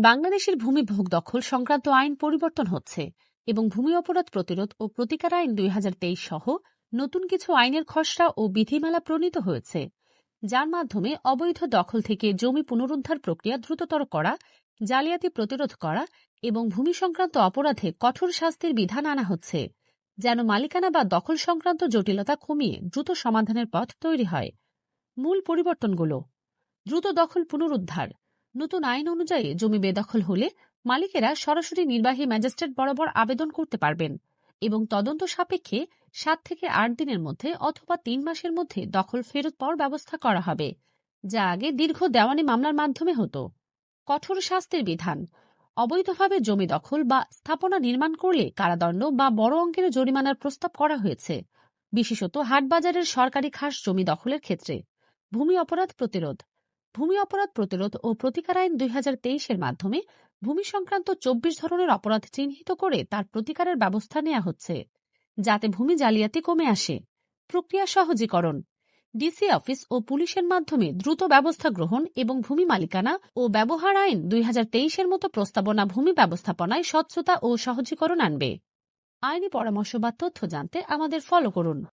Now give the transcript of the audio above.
বাংলাদেশের ভূমি ভোগ দখল সংক্রান্ত আইন পরিবর্তন হচ্ছে এবং ভূমি অপরাধ প্রতিরোধ ও প্রতিকার আইন ২০২৩ সহ নতুন কিছু আইনের খসড়া ও বিধিমালা প্রণীত হয়েছে, যার মাধ্যমে অবৈধ দখল থেকে জমি পুনরুদ্ধার প্রক্রিয়া দ্রুততর করা, জালিয়াতি প্রতিরোধ করা এবং ভূমি সংক্রান্ত অপরাধে কঠোর শাস্তির বিধান আনা হচ্ছে, যেন মালিকানা বা দখল সংক্রান্ত জটিলতা কমিয়ে দ্রুত সমাধানের পথ তৈরি হয়। মূল পরিবর্তনগুলো: দ্রুত দখল পুনরুদ্ধার। নতুন আইন অনুযায়ী জমি বেদখল হলে মালিকেরা সরাসরি নির্বাহী ম্যাজিস্ট্রেট বরাবর আবেদন করতে পারবেন এবং তদন্ত সাপেক্ষে ৭ থেকে ৮ দিনের মধ্যে অথবা ৩ মাসের মধ্যে দখল ফেরত পাওয়ার ব্যবস্থা করা হবে, যা আগে দীর্ঘ দেওয়ানি মামলার মাধ্যমে হতো। কঠোর শাস্তির বিধান: অবৈধভাবে জমি দখল বা স্থাপনা নির্মাণ করলে কারাদণ্ড বা বড় অঙ্কের জরিমানার প্রস্তাব করা হয়েছে, বিশেষত হাটবাজারের সরকারি খাস জমি দখলের ক্ষেত্রে। ভূমি অপরাধ প্রতিরোধ: ভূমি অপরাধ প্রতিরোধ ও প্রতিকার আইন ২০২৩-এর মাধ্যমে ভূমি সংক্রান্ত ২৪ ধরনের অপরাধ চিহ্নিত করে তার প্রতিকারের ব্যবস্থা নেওয়া হচ্ছে, যাতে ভূমি জালিয়াতি কমে আসে। প্রক্রিয়া সহজীকরণ: ডিসি অফিস ও পুলিশের মাধ্যমে দ্রুত ব্যবস্থা গ্রহণ এবং ভূমি মালিকানা ও ব্যবহার আইন ২০২৩-এর মতো প্রস্তাবনা ভূমি ব্যবস্থাপনায় স্বচ্ছতা ও সহজীকরণ আনবে। আইনি পরামর্শ বা তথ্য জানতে আমাদের ফলো করুন।